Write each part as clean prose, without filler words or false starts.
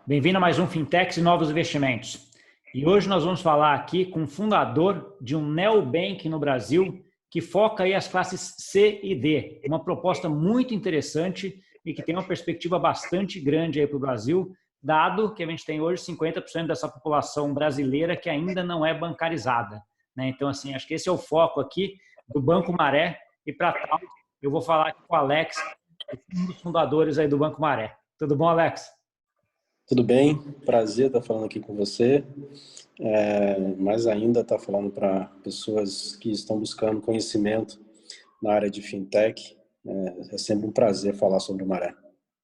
Bem-vindo a mais um Fintechs e Novos Investimentos. E hoje nós vamos falar aqui com o fundador de um neobank no Brasil que foca aí as classes C e D. Uma proposta muito interessante e que tem uma perspectiva bastante grande aí para o Brasil, dado que a gente tem hoje 50% dessa população brasileira que ainda não é bancarizada, né? Então, assim, acho que esse é o foco aqui do Banco Maré. E para tal, eu vou falar aqui com o Alex, um dos fundadores aí do Banco Maré. Tudo bom, Alex? Tudo bem? Prazer estar falando aqui com você. Mais ainda estar falando para pessoas que estão buscando conhecimento na área de fintech. É sempre um prazer falar sobre o Maré.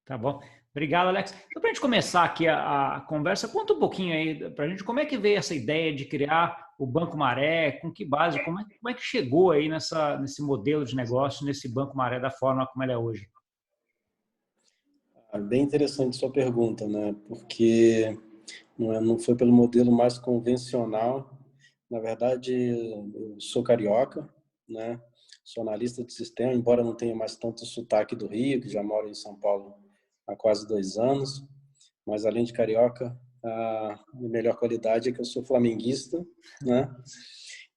Tá bom. Obrigado, Alex. Então, para a gente começar aqui a conversa, conta um pouquinho aí para a gente como é que veio essa ideia de criar o Banco Maré, com que base, como é que chegou aí nesse modelo de negócio, nesse Banco Maré da forma como ele é hoje? Bem interessante sua pergunta, né? Porque não foi pelo modelo mais convencional. Na verdade, eu sou carioca, né? Sou analista de sistema, embora não tenha mais tanto sotaque do Rio, que já moro em São Paulo há quase 2 anos. Mas além de carioca, a melhor qualidade é que eu sou flamenguista, né?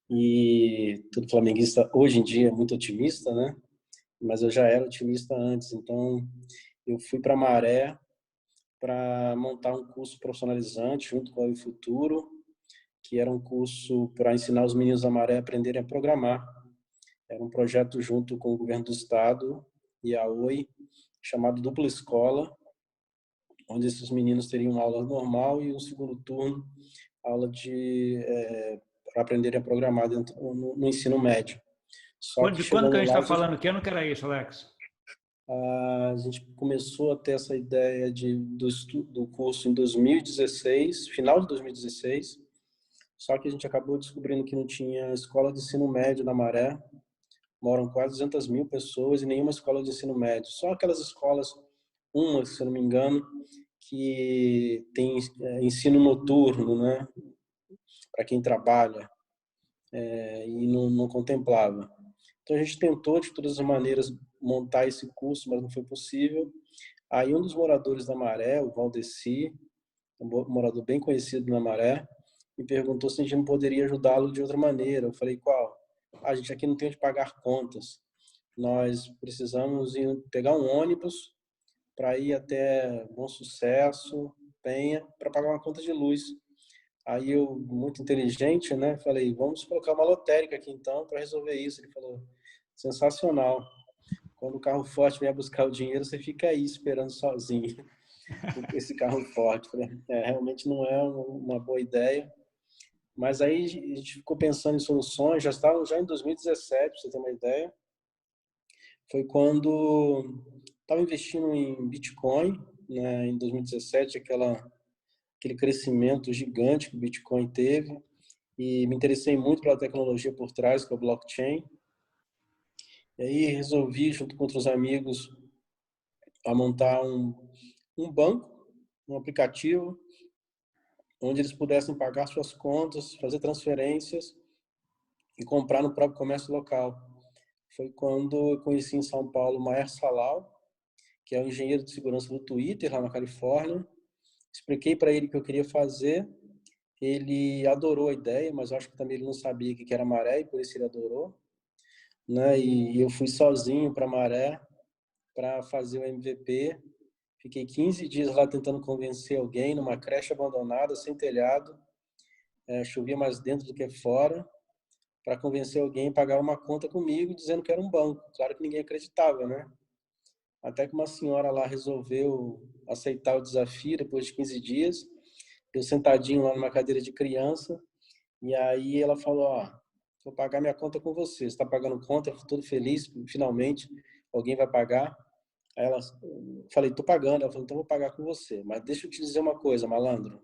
E todo flamenguista hoje em dia é muito otimista, né? Mas eu já era otimista antes, então eu fui para Maré para montar um curso profissionalizante junto com o Futuro, que era um curso para ensinar os meninos da Maré a aprenderem a programar. Era um projeto junto com o governo do estado e a Oi, chamado Dupla Escola, onde esses meninos teriam uma aula normal e um segundo turno, aula para aprenderem a programar no ensino médio. Só que De quando que a chegando gente lá, está falando? Que ano que era isso, Alex? a gente começou a ter essa ideia do curso em 2016, final de 2016, só que a gente acabou descobrindo que não tinha escola de ensino médio na Maré. Moram quase 200 mil pessoas e nenhuma escola de ensino médio. Só aquelas escolas, uma, se eu não me engano, que tem ensino noturno, né, para quem trabalha, e não contemplava. Então a gente tentou de todas as maneiras montar esse curso, mas não foi possível. Aí um dos moradores da Maré, o Valdeci, um morador bem conhecido na Maré, me perguntou se a gente não poderia ajudá-lo de outra maneira. Eu falei, qual? A gente aqui não tem onde pagar contas. Nós precisamos pegar um ônibus para ir até Bom Sucesso, Penha, para pagar uma conta de luz. Aí eu, muito inteligente, né, falei, vamos colocar uma lotérica aqui então para resolver isso. Ele falou, sensacional. Quando o carro forte vem buscar o dinheiro, você fica aí esperando sozinho esse carro forte. Falei, realmente não é uma boa ideia. Mas aí a gente ficou pensando em soluções, já em 2017, para você ter uma ideia. Foi quando estava investindo em Bitcoin, né, em 2017, aquele crescimento gigante que o Bitcoin teve, e me interessei muito pela tecnologia por trás, que é o blockchain. E aí resolvi, junto com outros amigos, a montar um banco, um aplicativo, onde eles pudessem pagar suas contas, fazer transferências e comprar no próprio comércio local. Foi quando eu conheci em São Paulo o Maher Salal, que é o engenheiro de segurança do Twitter, lá na Califórnia. Expliquei para ele o que eu queria fazer. Ele adorou a ideia, mas acho que também ele não sabia o que era Maré, e por isso ele adorou. Né? E eu fui sozinho para Maré para fazer o MVP. Fiquei 15 dias lá tentando convencer alguém numa creche abandonada, sem telhado. Chovia mais dentro do que fora, para convencer alguém a pagar uma conta comigo, dizendo que era um banco. Claro que ninguém acreditava, né? Até que uma senhora lá resolveu aceitar o desafio depois de 15 dias. Eu sentadinho lá numa cadeira de criança. E aí ela falou, ó, vou pagar minha conta com você. Você está pagando conta? Eu estou todo feliz, finalmente alguém vai pagar. Aí ela, falei, tô pagando. Ela falou, então vou pagar com você. Mas deixa eu te dizer uma coisa, malandro.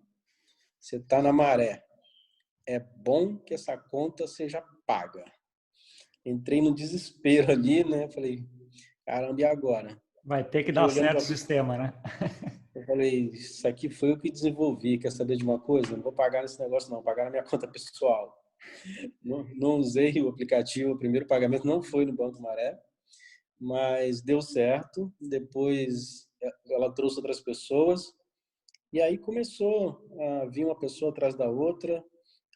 Você tá na Maré. É bom que essa conta seja paga. Entrei no desespero ali, né? Falei, caramba, e agora? Vai ter que Fiquei dar olhando certo o para. sistema, né? Eu falei, isso aqui foi o que desenvolvi. Quer saber de uma coisa? Não vou pagar nesse negócio, não. Vou pagar na minha conta pessoal. Não usei o aplicativo. O primeiro pagamento não foi no Banco Maré, mas deu certo. Depois ela trouxe outras pessoas E aí começou a vir uma pessoa atrás da outra,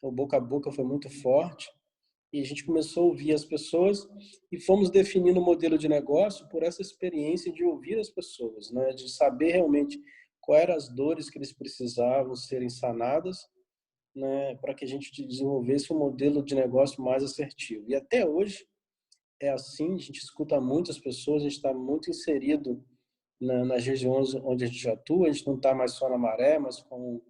o boca a boca foi muito forte, e a gente começou a ouvir as pessoas e fomos definindo o modelo de negócio por essa experiência de ouvir as pessoas, né? De saber realmente quais eram as dores que eles precisavam serem sanadas, né? Para que a gente desenvolvesse um modelo de negócio mais assertivo. E até hoje é assim, a gente escuta muitas pessoas, a gente está muito inserido nas regiões onde a gente atua, a gente não está mais só na Maré, mas com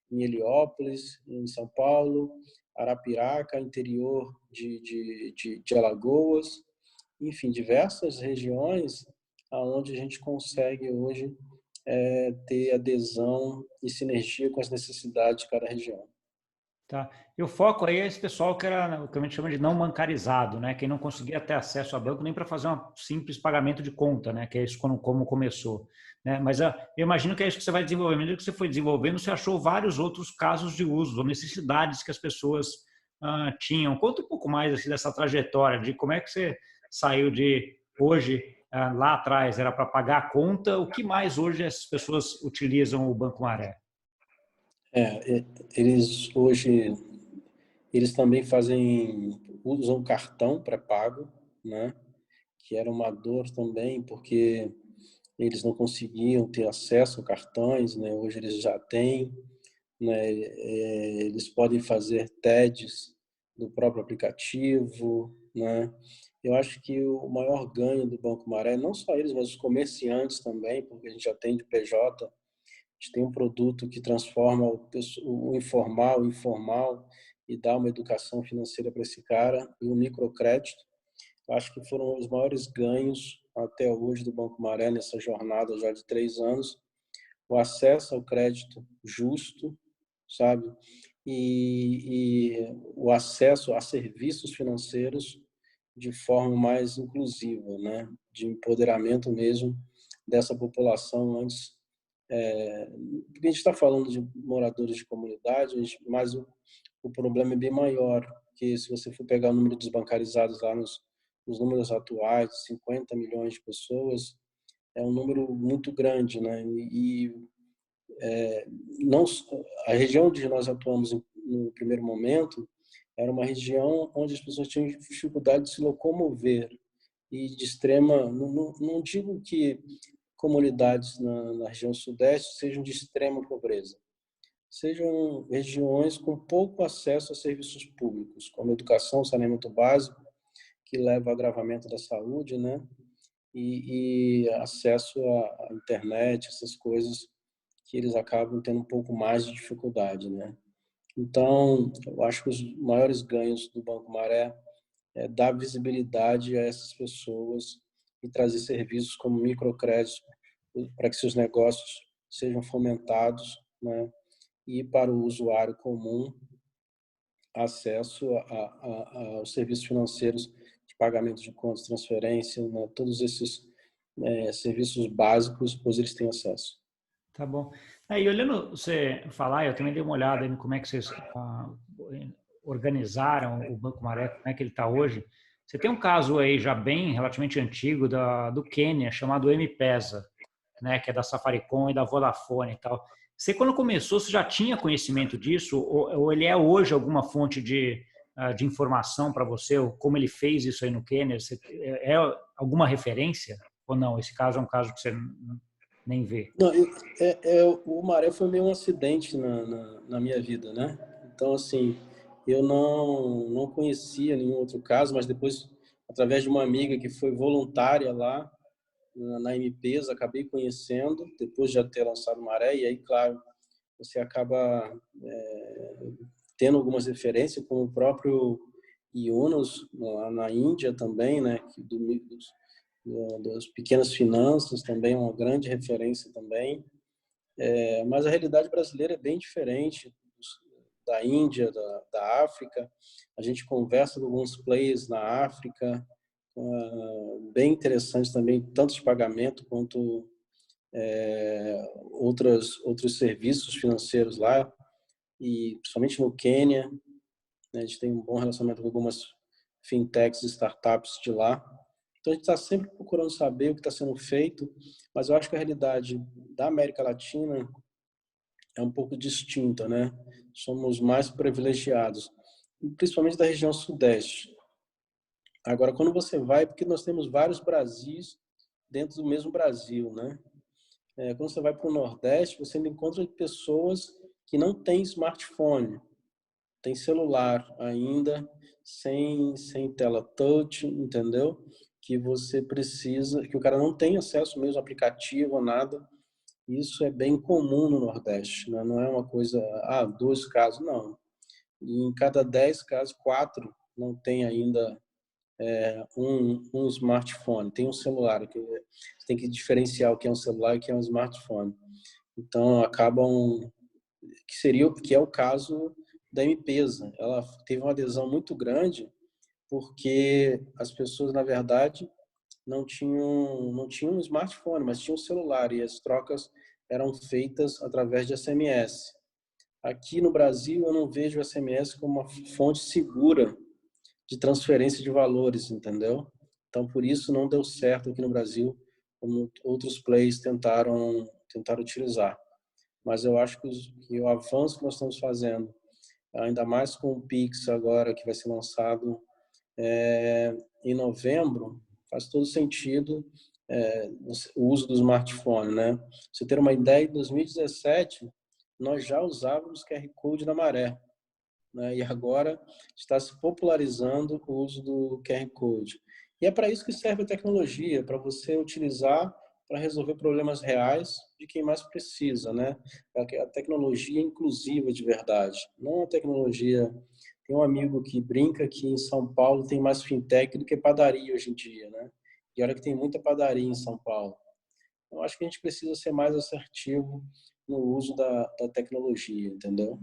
em Heliópolis, em São Paulo, Arapiraca, interior de Alagoas, enfim, diversas regiões aonde a gente consegue hoje ter adesão e sinergia com as necessidades de cada região. Tá. E o foco aí é esse pessoal que era o que a gente chama de não bancarizado, né? Quem não conseguia ter acesso a banco nem para fazer um simples pagamento de conta, né? Que é isso como começou, né? Mas eu imagino que é isso que você vai desenvolvendo. À medida que você foi desenvolvendo, você achou vários outros casos de uso, ou necessidades que as pessoas tinham. Conta um pouco mais assim, dessa trajetória, de como é que você saiu de hoje, lá atrás era para pagar a conta, o que mais hoje as pessoas utilizam o Banco Maré? Eles hoje eles também usam cartão pré-pago, né? Que era uma dor também, porque eles não conseguiam ter acesso a cartões, né? Hoje eles já têm, né? Eles podem fazer TEDs do próprio aplicativo, né? Eu acho que o maior ganho do Banco Maré, não só eles, mas os comerciantes também, porque a gente atende PJ, a gente tem um produto que transforma o informal, o informal e dá uma educação financeira para esse cara e o microcrédito. Acho que foram os maiores ganhos até hoje do Banco Maré nessa jornada já de 3 anos. O acesso ao crédito justo, sabe? E o acesso a serviços financeiros de forma mais inclusiva, né? De empoderamento mesmo dessa população antes. Porque a gente está falando de moradores de comunidade, mas o problema é bem maior, porque se você for pegar o número dos bancarizados lá nos números atuais, 50 milhões de pessoas, é um número muito grande, né? Não a região onde nós atuamos no primeiro momento era uma região onde as pessoas tinham dificuldade de se locomover e de extrema, não digo que comunidades na região sudeste sejam de extrema pobreza, sejam regiões com pouco acesso a serviços públicos, como educação, saneamento básico, que leva ao agravamento da saúde, né? E acesso à internet, essas coisas que eles acabam tendo um pouco mais de dificuldade, né? Então, eu acho que os maiores ganhos do Banco Maré é dar visibilidade a essas pessoas e trazer serviços como microcrédito para que seus negócios sejam fomentados, né? E para o usuário comum, acesso aos serviços financeiros de pagamento de contas, transferência, né? Todos esses serviços básicos, pois eles têm acesso. Tá bom. E olhando você falar, eu também dei uma olhada em como é que vocês organizaram o Banco Maré, como é que ele está hoje. Você tem um caso aí já bem relativamente antigo do Quênia, chamado M-Pesa, né, que é da Safaricom e da Vodafone e tal. Você, quando começou, você já tinha conhecimento disso? Ou ele é hoje alguma fonte de informação para você? Ou como ele fez isso aí no Quênia? É alguma referência? Ou não? Esse caso é um caso que você nem vê? Não, o Maré foi meio um acidente na minha vida, né? Então, assim, eu não conhecia nenhum outro caso, mas depois, através de uma amiga que foi voluntária lá na MPES, acabei conhecendo, depois de já ter lançado o Maré, e aí, claro, você acaba tendo algumas referências, como o próprio Yunus, lá na Índia também, né? Das pequenas finanças também é uma grande referência também. Mas a realidade brasileira é bem diferente da Índia, da África. A gente conversa com alguns players na África, bem interessantes também, tanto de pagamento quanto outros serviços financeiros lá, e principalmente no Quênia, né, a gente tem um bom relacionamento com algumas fintechs e startups de lá. Então, a gente está sempre procurando saber o que está sendo feito, mas eu acho que a realidade da América Latina é um pouco distinta, né? Somos mais privilegiados, principalmente da região sudeste. Agora, quando você vai, porque nós temos vários Brasis dentro do mesmo Brasil, né? Quando você vai para o Nordeste, você ainda encontra pessoas que não têm smartphone, tem celular ainda, sem tela touch, entendeu? Que você precisa, que o cara não tem acesso mesmo ao aplicativo ou nada. Isso é bem comum no Nordeste, né? Não é uma coisa, 2 casos, não. E em cada 10 casos, 4 não tem ainda um smartphone, tem um celular. Que você tem que diferenciar o que é um celular e o que é um smartphone. Então, acabam que é o caso da M-Pesa. Ela teve uma adesão muito grande porque as pessoas, na verdade, não tinham um smartphone, mas tinham um celular e as trocas eram feitas através de SMS. Aqui no Brasil, eu não vejo o SMS como uma fonte segura de transferência de valores, entendeu? Então, por isso não deu certo aqui no Brasil, como outros players tentaram utilizar. Mas eu acho que o avanço que nós estamos fazendo, ainda mais com o Pix agora, que vai ser lançado em novembro, faz todo sentido o uso do smartphone, né? Pra você ter uma ideia, em 2017, nós já usávamos QR Code na Maré, né? E agora está se popularizando o uso do QR Code. E é para isso que serve a tecnologia, para você utilizar para resolver problemas reais de quem mais precisa, né? A tecnologia inclusiva de verdade, não a tecnologia. Tem um amigo que brinca que em São Paulo tem mais fintech do que padaria hoje em dia, né? E olha que tem muita padaria em São Paulo. Eu acho que a gente precisa ser mais assertivo no uso da tecnologia, entendeu?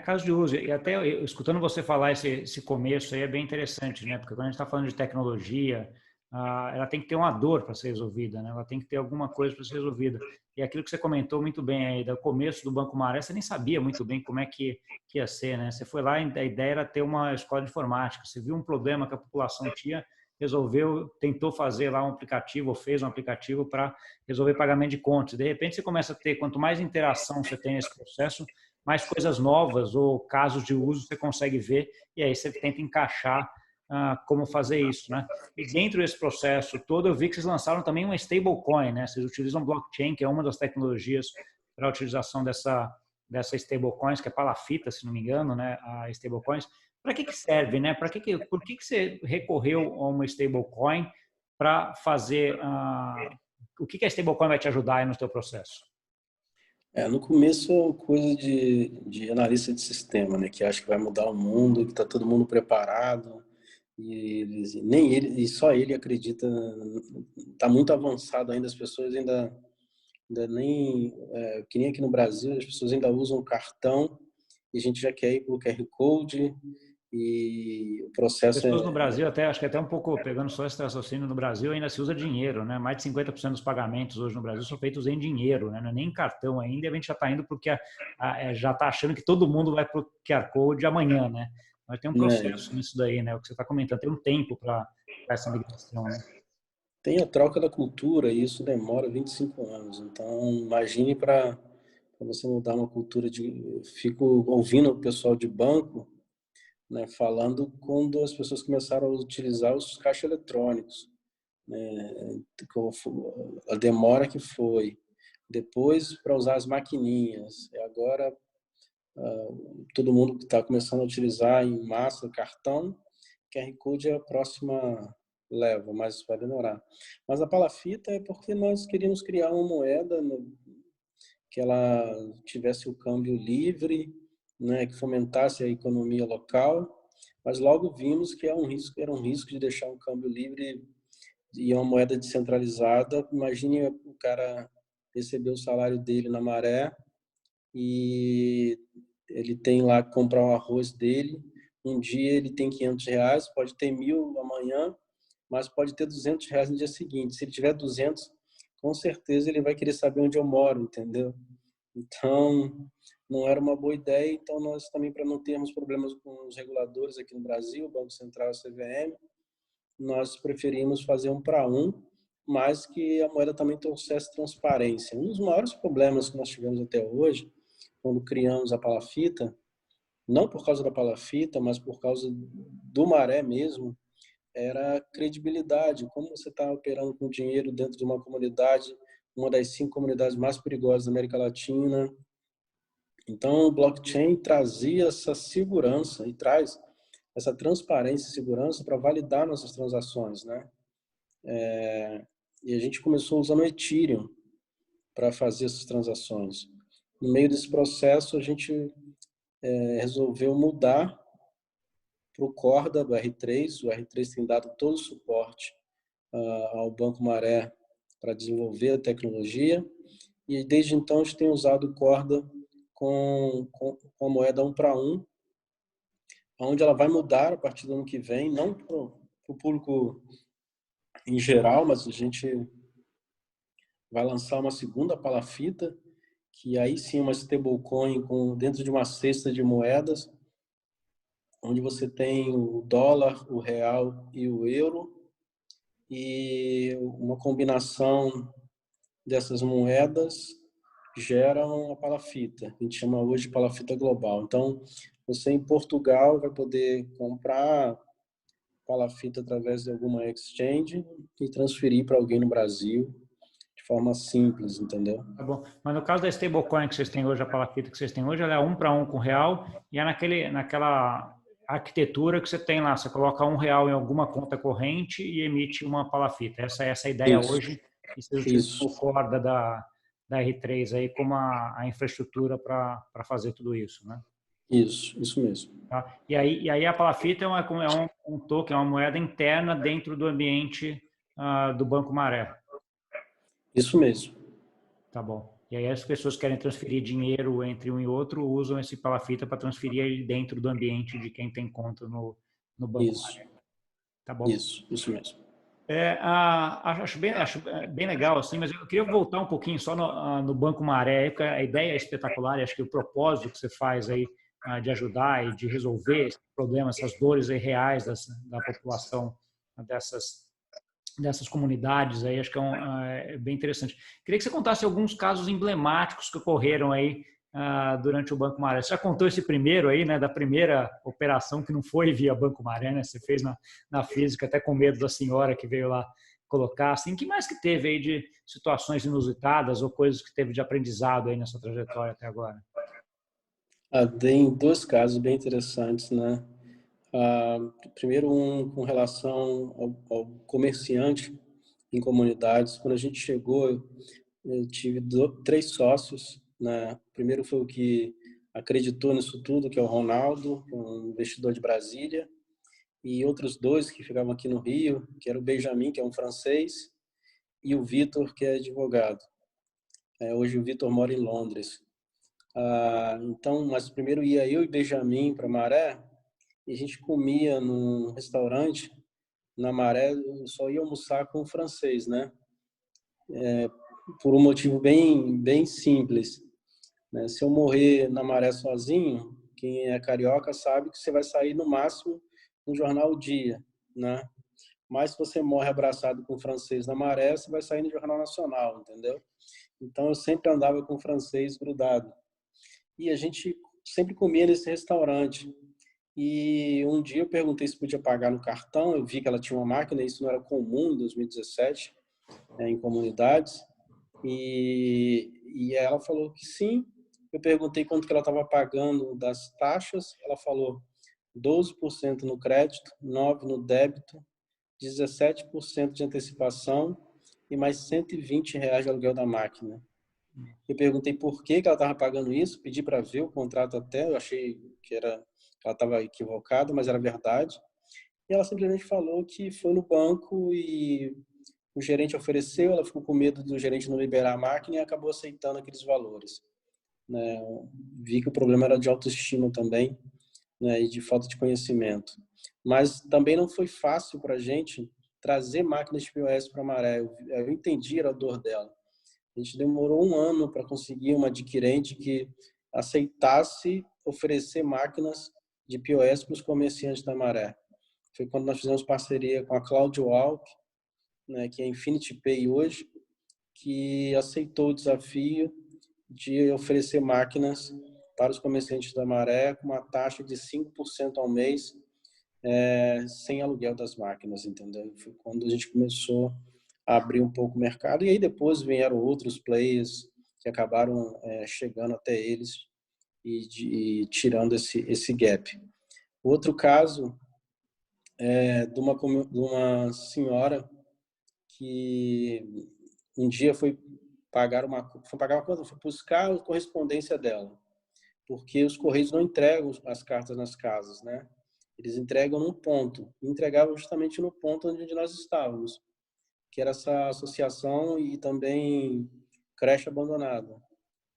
Caso de uso. E até escutando você falar esse começo aí é bem interessante, né? Porque quando a gente está falando de tecnologia, ela tem que ter uma dor para ser resolvida, né? Ela tem que ter alguma coisa para ser resolvida. E aquilo que você comentou muito bem aí, do começo do Banco Maré, você nem sabia muito bem como é que ia ser, né? Você foi lá e a ideia era ter uma escola de informática. Você viu um problema que a população tinha, resolveu, tentou fazer lá um aplicativo, ou fez um aplicativo para resolver pagamento de contas. De repente, você começa a ter, quanto mais interação você tem nesse processo, mais coisas novas ou casos de uso você consegue ver e aí você tenta encaixar como fazer isso, né? E dentro desse processo todo, eu vi que vocês lançaram também uma stablecoin, né? Vocês utilizam blockchain, que é uma das tecnologias para a utilização dessa stablecoins, que é palafita, se não me engano, né? A stablecoins. Para que serve, né? Por que você recorreu a uma stablecoin para fazer o que a stablecoin vai te ajudar aí no teu processo? No começo, coisa de analista de sistema, né? Que acha que vai mudar o mundo, que está todo mundo preparado. Nem ele, e só ele acredita. Está muito avançado ainda, as pessoas ainda nem. Que nem aqui no Brasil, as pessoas ainda usam cartão e a gente já quer ir para o QR Code e o processo Pessoas no Brasil, até acho que até um pouco pegando só esse raciocínio, no Brasil ainda se usa dinheiro, né? Mais de 50% dos pagamentos hoje no Brasil são feitos em dinheiro, né? Não é nem em cartão ainda, e a gente já está indo porque já está achando que todo mundo vai para o QR Code amanhã, né? Mas tem um processo nisso daí, né? O que você está comentando, tem um tempo para essa migração, né? Tem a troca da cultura e isso demora 25 anos. Então, imagine para você mudar uma cultura de... Fico ouvindo o pessoal de banco, né, falando quando as pessoas começaram a utilizar os caixas eletrônicos, né, a demora que foi. Depois, para usar as maquininhas. E agora, todo mundo está começando a utilizar em massa cartão. QR Code é a próxima leva, mas vai demorar. Mas a palafita é porque nós queríamos criar uma moeda que ela tivesse o câmbio livre, né, que fomentasse a economia local, mas logo vimos que era um risco de deixar um câmbio livre e uma moeda descentralizada. Imagine o cara receber o salário dele na Maré e ele tem lá que comprar o arroz dele. Um dia ele tem R$ 500, pode ter 1.000 amanhã, mas pode ter R$ 200 no dia seguinte. Se ele tiver 200, com certeza ele vai querer saber onde eu moro, entendeu? Então, não era uma boa ideia. Então, nós também, para não termos problemas com os reguladores aqui no Brasil, o Banco Central e a CVM, nós preferimos fazer um para um, mas que a moeda também trouxesse transparência. Um dos maiores problemas que nós tivemos até hoje, quando criamos a palafita, não por causa da palafita, mas por causa do Maré mesmo, era credibilidade. Como você está operando com dinheiro dentro de uma comunidade, uma das 5 comunidades mais perigosas da América Latina. Então, o blockchain trazia essa segurança e traz essa transparência e segurança para validar nossas transações, né? E a gente começou usando o Ethereum para fazer essas transações. No meio desse processo, a gente resolveu mudar para o Corda do R3. O R3 tem dado todo o suporte ao Banco Maré para desenvolver a tecnologia. E desde então, a gente tem usado o Corda com a moeda 1 para 1, onde ela vai mudar a partir do ano que vem, não para o público em geral, mas a gente vai lançar uma segunda palafita, que aí sim uma stablecoin dentro de uma cesta de moedas, onde você tem o dólar, o real e o euro, e uma combinação dessas moedas gera uma palafita. A gente chama hoje de palafita global. Então, você em Portugal vai poder comprar palafita através de alguma exchange e transferir para alguém no Brasil de forma simples, entendeu? Tá bom. Mas no caso da stablecoin que vocês têm hoje, a palafita que vocês têm hoje, ela é 1 para 1 com o real e é naquela arquitetura que você tem lá. Você coloca R$ 1 em alguma conta corrente e emite uma palafita. Essa é essa ideia Isso, hoje. E vocês utilizam isso, o Corda da R3 aí como a infraestrutura para fazer tudo isso, né? isso mesmo. Tá? E aí a palafita um token, é uma moeda interna dentro do ambiente do Banco Maré. Isso mesmo. Tá bom. E aí as pessoas que querem transferir dinheiro entre um e outro usam esse palafita para transferir ele dentro do ambiente de quem tem conta no Banco Isso, Maré. Tá bom. isso mesmo. Acho bem legal, assim, mas eu queria voltar um pouquinho só no Banco Maré, porque a ideia é espetacular e acho que o propósito que você faz aí de ajudar e de resolver esse problema, essas dores aí reais da população dessas comunidades aí, acho que é bem interessante. Queria que você contasse alguns casos emblemáticos que ocorreram aí durante o Banco Maré. Você já contou esse primeiro aí, né, da primeira operação que não foi via Banco Maré, né? Você fez na física, até com medo da senhora que veio lá colocar. Assim, que mais que teve aí de situações inusitadas ou coisas que teve de aprendizado aí nessa trajetória até agora? Tem 2 casos bem interessantes, né? Primeiro, um com relação ao comerciante em comunidades. Quando a gente chegou, eu tive 3 sócios, né? O primeiro foi o que acreditou nisso tudo, que é o Ronaldo, um investidor de Brasília, e outros 2 que ficavam aqui no Rio, que era o Benjamin, que é um francês, e o Vitor, que é advogado. Hoje o Vitor mora em Londres. Então, mas primeiro ia eu e Benjamin para Maré, e a gente comia num restaurante na Maré, eu só ia almoçar com o francês, né? Por um motivo bem simples, né? Se eu morrer na Maré sozinho, quem é carioca sabe que você vai sair no máximo no jornal O Dia, né? Mas se você morre abraçado com o francês na Maré, você vai sair no Jornal Nacional, entendeu? Então eu sempre andava com o francês grudado. E a gente sempre comia nesse restaurante. E um dia eu perguntei se podia pagar no cartão, eu vi que ela tinha uma máquina, isso não era comum em 2017, em comunidades, e ela falou que sim. Eu perguntei quanto que ela estava pagando das taxas, ela falou 12% no crédito, 9% no débito, 17% de antecipação e mais R$ 120 de aluguel da máquina. Eu perguntei por que ela estava pagando isso, pedi para ver o contrato até, eu achei que ela estava equivocada, mas era verdade. E ela simplesmente falou que foi no banco e o gerente ofereceu, ela ficou com medo do gerente não liberar a máquina e acabou aceitando aqueles valores, né? Vi que o problema era de autoestima também, né, e de falta de conhecimento. Mas também não foi fácil para a gente trazer máquinas de POS para Maré. Eu entendi a dor dela. A gente demorou 1 ano para conseguir uma adquirente que aceitasse oferecer máquinas de POS para os comerciantes da Maré. Foi quando nós fizemos parceria com a Cláudio Alp, né, que é Infinity Pay hoje, que aceitou o desafio de oferecer máquinas para os comerciantes da Maré com uma taxa de 5% ao mês, sem aluguel das máquinas, entendeu? Foi quando a gente começou a abrir um pouco o mercado, e aí depois vieram outros players que acabaram chegando até eles e tirando esse gap. Outro caso de uma senhora que um dia foi pagar uma conta, foi buscar a correspondência dela, porque os Correios não entregam as cartas nas casas, né? Eles entregam num ponto. E entregavam justamente no ponto onde nós estávamos, que era essa associação e também creche abandonada.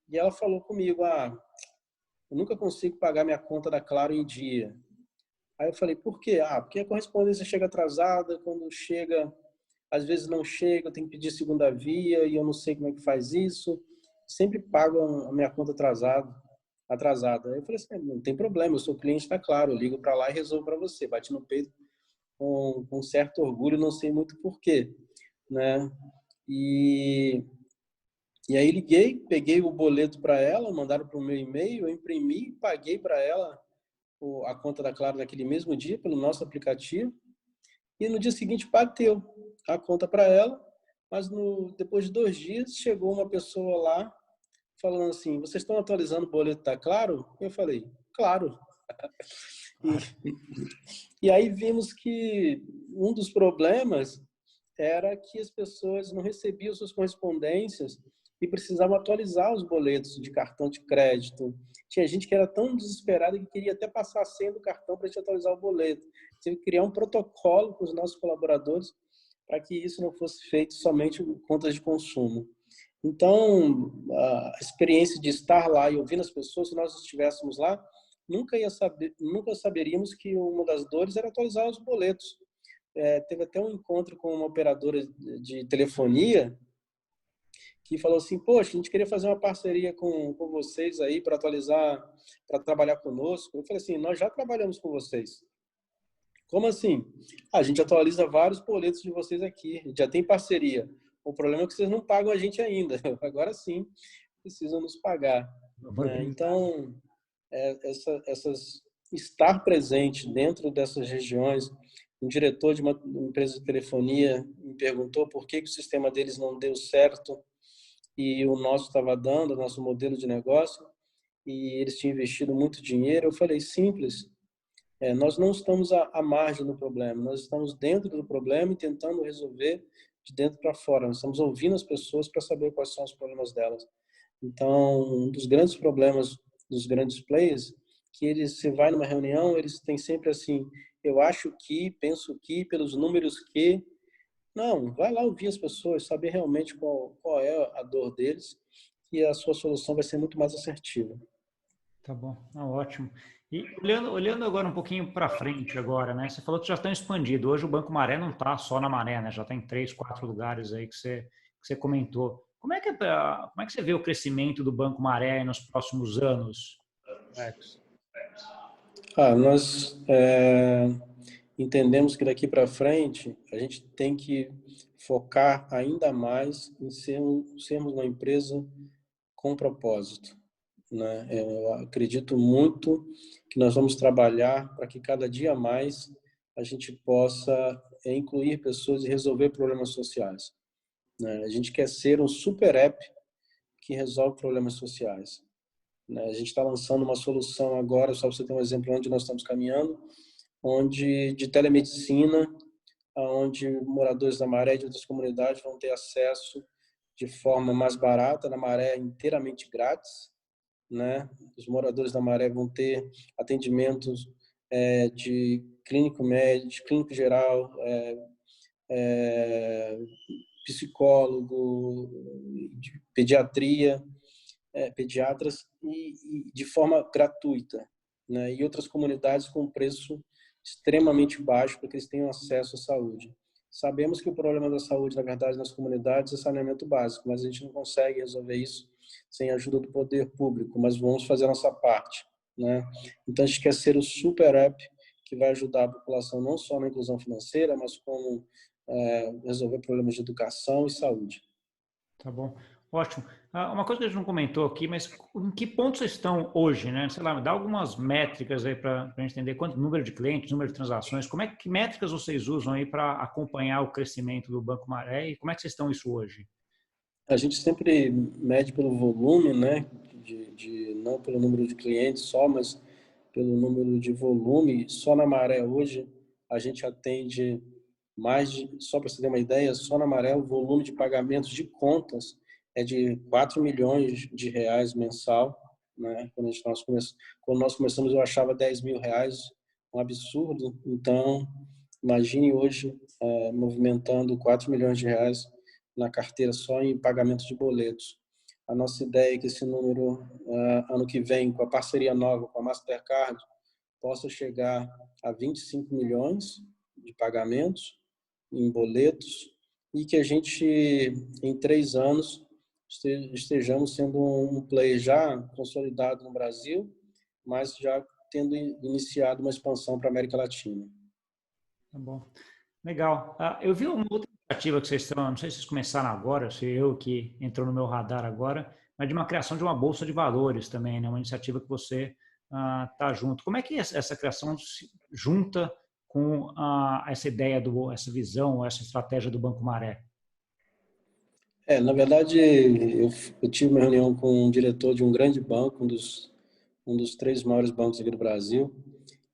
E ela falou comigo, eu nunca consigo pagar minha conta da Claro em dia. Aí eu falei, por quê? Porque a correspondência chega atrasada, quando chega, às vezes não chega, eu tenho que pedir segunda via e eu não sei como é que faz isso. Sempre pago a minha conta atrasada. Aí eu falei assim, não tem problema, eu sou cliente da Claro, eu ligo para lá e resolvo para você. Bati no peito com certo orgulho, não sei muito por quê, né? E aí liguei, peguei o boleto para ela, mandaram para o meu e-mail, eu imprimi, paguei para ela a conta da Claro naquele mesmo dia pelo nosso aplicativo. E no dia seguinte bateu a conta para ela, mas depois de 2 dias chegou uma pessoa lá falando assim, vocês estão atualizando o boleto da Claro? Eu falei, claro. E aí vimos que um dos problemas era que as pessoas não recebiam suas correspondências e precisavam atualizar os boletos de cartão de crédito. Tinha gente que era tão desesperada que queria até passar a senha do cartão para a gente atualizar o boleto. Tive que criar um protocolo com os nossos colaboradores para que isso não fosse feito somente por contas de consumo. Então, a experiência de estar lá e ouvir as pessoas, se nós estivéssemos lá, nunca saberíamos que uma das dores era atualizar os boletos. Teve até um encontro com uma operadora de telefonia que falou assim, poxa, a gente queria fazer uma parceria com vocês aí para atualizar, para trabalhar conosco. Eu falei assim, nós já trabalhamos com vocês. Como assim? A gente atualiza vários boletos de vocês aqui, já tem parceria. O problema é que vocês não pagam a gente ainda. Agora sim, precisam nos pagar. Né? Então, estar presente dentro dessas regiões. Um diretor de uma empresa de telefonia me perguntou por que o sistema deles não deu certo e o nosso estava dando, o nosso modelo de negócio, e eles tinham investido muito dinheiro. Eu falei, simples, nós não estamos à margem do problema, nós estamos dentro do problema e tentando resolver de dentro para fora. Nós estamos ouvindo as pessoas para saber quais são os problemas delas. Então, um dos grandes problemas dos grandes players, que você vai numa reunião, eles têm sempre assim, eu acho que, penso que, pelos números que... Não, vai lá ouvir as pessoas, saber realmente qual é a dor deles e a sua solução vai ser muito mais assertiva. Tá bom, ótimo. E olhando agora um pouquinho para frente agora, né? Você falou que já estão expandidos. Hoje o Banco Maré não está só na Maré, né? Já está em 3, 4 lugares aí que você comentou. Como é que você vê o crescimento do Banco Maré nos próximos anos, Alex? Nós entendemos que daqui para frente a gente tem que focar ainda mais em sermos uma empresa com propósito. Né? Eu acredito muito que nós vamos trabalhar para que cada dia mais a gente possa incluir pessoas e resolver problemas sociais. Né? A gente quer ser um super app que resolve problemas sociais. Né? A gente está lançando uma solução agora, só para você ter um exemplo onde nós estamos caminhando, de telemedicina, onde moradores da Maré e de outras comunidades vão ter acesso de forma mais barata, na Maré inteiramente grátis. Né? Os moradores da Maré vão ter atendimentos de clínico médico, clínico geral, psicólogo, de pediatria, pediatras e de forma gratuita, né? E outras comunidades com preço extremamente baixo para que eles tenham acesso à saúde. Sabemos que o problema da saúde, na verdade, nas comunidades é saneamento básico, mas a gente não consegue resolver isso sem a ajuda do poder público, mas vamos fazer a nossa parte, né? Então a gente quer ser o super app que vai ajudar a população não só na inclusão financeira, mas como resolver problemas de educação e saúde. Tá bom. Ótimo. Uma coisa que a gente não comentou aqui, mas em que ponto vocês estão hoje, né? Sei lá, me dá algumas métricas aí para a gente entender quanto número de clientes, número de transações, que métricas vocês usam aí para acompanhar o crescimento do Banco Maré e como é que vocês estão isso hoje? A gente sempre mede pelo volume, né? Não pelo número de clientes só, mas pelo número de volume. Só na Maré hoje a gente atende só para você ter uma ideia, só na Maré o volume de pagamentos de contas é de 4 milhões de reais mensal, né? Quando nós começamos eu achava 10 mil reais um absurdo. Então, imagine hoje movimentando 4 milhões de reais na carteira só em pagamento de boletos. A nossa ideia é que esse número, ano que vem, com a parceria nova com a Mastercard, possa chegar a 25 milhões de pagamentos em boletos e que a gente, em 3 anos, estejamos sendo um player já consolidado no Brasil, mas já tendo iniciado uma expansão para a América Latina. Tá bom. Legal. Eu vi uma outra iniciativa que vocês estão, não sei se vocês começaram agora, se eu que entrou no meu radar agora, mas de uma criação de uma bolsa de valores também, né? Uma iniciativa que você está junto. Como é que essa criação se junta com essa ideia, essa visão, essa estratégia do Banco Maré? Na verdade, eu tive uma reunião com um diretor de um grande banco, um dos 3 maiores bancos aqui do Brasil,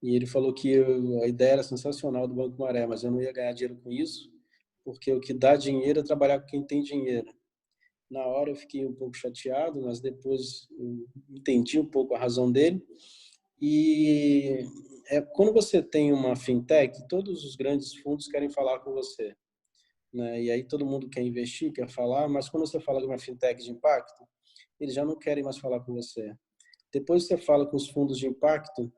e ele falou que a ideia era sensacional do Banco Maré, mas eu não ia ganhar dinheiro com isso, porque o que dá dinheiro é trabalhar com quem tem dinheiro. Na hora eu fiquei um pouco chateado, mas depois eu entendi um pouco a razão dele. E quando você tem uma fintech, todos os grandes fundos querem falar com você, né? E aí todo mundo quer investir, quer falar, mas quando você fala de uma fintech de impacto, eles já não querem mais falar com você. Depois você fala com os fundos de impacto,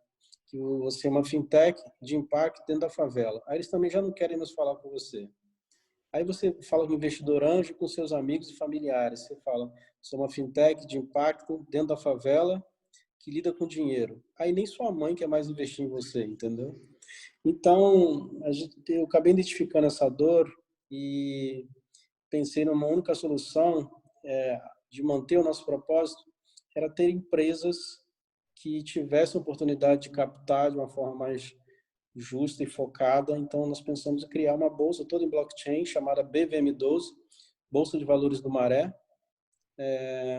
que você é uma fintech de impacto dentro da favela. Aí eles também já não querem mais falar com você. Aí você fala com investidor anjo, com seus amigos e familiares. Você fala, sou uma fintech de impacto dentro da favela que lida com dinheiro. Aí nem sua mãe quer mais investir em você, entendeu? Então, eu acabei identificando essa dor e pensei numa única solução de manter o nosso propósito, era ter empresas que tivessem oportunidade de captar de uma forma mais justa e focada. Então, nós pensamos em criar uma bolsa toda em blockchain chamada BVM12, Bolsa de Valores do Maré.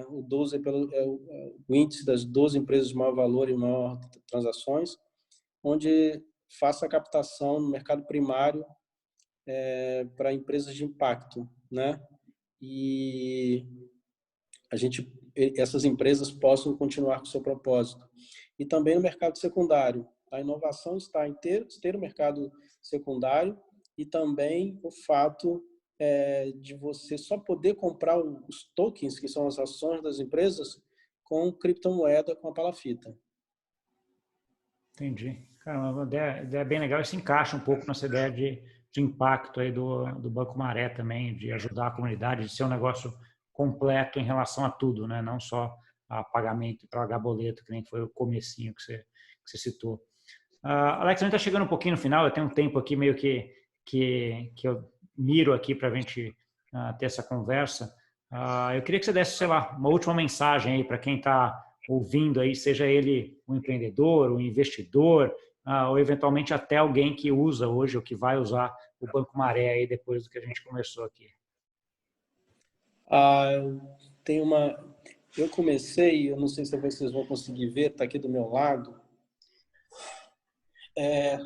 O 12 é o índice das 12 empresas de maior valor e maior transações, onde faça a captação no mercado primário para empresas de impacto, né? E essas empresas possam continuar com o seu propósito. E também no mercado secundário. A inovação está em ter o mercado secundário e também o fato de você só poder comprar os tokens, que são as ações das empresas, com criptomoeda, com a palafita. Entendi. Cara, uma ideia bem legal e se encaixa um pouco nessa ideia de impacto aí do Banco Maré também, de ajudar a comunidade, de ser um negócio completo em relação a tudo, né? Não só a pagamento e pagar boleto, que nem foi o comecinho que você citou. Alex, a gente está chegando um pouquinho no final, eu tenho um tempo aqui meio que eu miro aqui para a gente ter essa conversa. Eu queria que você desse, sei lá, uma última mensagem aí para quem está ouvindo aí, seja ele um empreendedor, um investidor, ou eventualmente até alguém que usa hoje ou que vai usar o Banco Maré aí depois do que a gente conversou aqui. Tem eu comecei, eu não sei se vocês vão conseguir ver, está aqui do meu lado,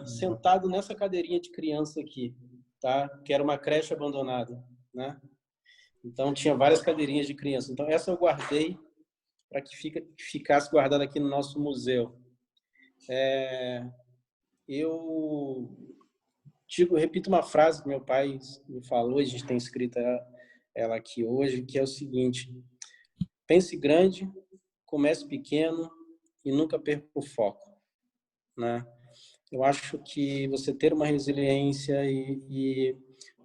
sentado nessa cadeirinha de criança aqui, tá? Que era uma creche abandonada, né? Então tinha várias cadeirinhas de criança. Então essa eu guardei para que ficasse guardada aqui no nosso museu. Eu repito uma frase que meu pai me falou, a gente tem escrita ela aqui hoje, que é o seguinte: pense grande, comece pequeno e nunca perca o foco, né? Eu acho que você ter uma resiliência e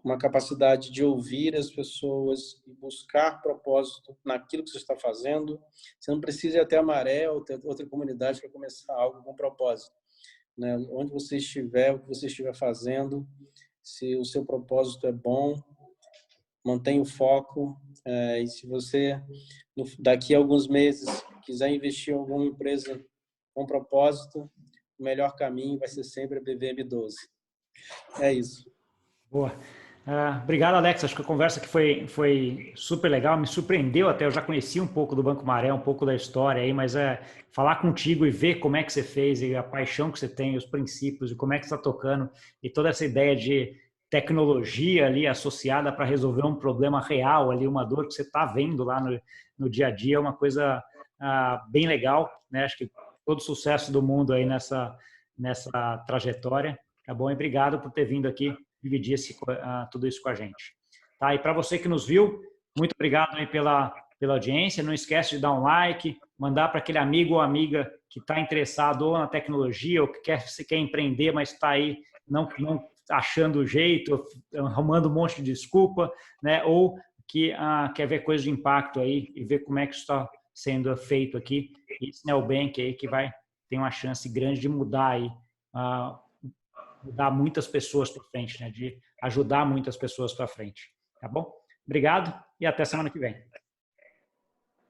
uma capacidade de ouvir as pessoas e buscar propósito naquilo que você está fazendo. Você não precisa ir até a Maré ou ter outra comunidade para começar algo com propósito, né? Onde você estiver, o que você estiver fazendo, se o seu propósito é bom, mantenha o foco. E se você, daqui a alguns meses, quiser investir em alguma empresa com propósito, o melhor caminho vai ser sempre a BVM12. É isso. Boa. Obrigado, Alex. Acho que a conversa aqui foi super legal, me surpreendeu até. Eu já conheci um pouco do Banco Maré, um pouco da história aí, mas falar contigo e ver como é que você fez e a paixão que você tem, os princípios e como é que você está tocando e toda essa ideia de tecnologia ali associada para resolver um problema real ali, uma dor que você está vendo lá no dia a dia, é uma coisa bem legal, né? Acho que todo sucesso do mundo aí nessa trajetória, tá bom? E obrigado por ter vindo aqui dividir tudo isso com a gente. Tá? E para você que nos viu, muito obrigado aí pela audiência. Não esquece de dar um like, mandar para aquele amigo ou amiga que está interessado ou na tecnologia ou que quer empreender, mas está aí não achando jeito, arrumando um monte de desculpa, né? Ou que quer ver coisas de impacto aí e ver como é que isso está sendo feito aqui. E esse Neobank aí que tem uma chance grande de mudar aí mudar muitas pessoas para frente, né? De ajudar muitas pessoas para frente. Tá bom? Obrigado e até semana que vem.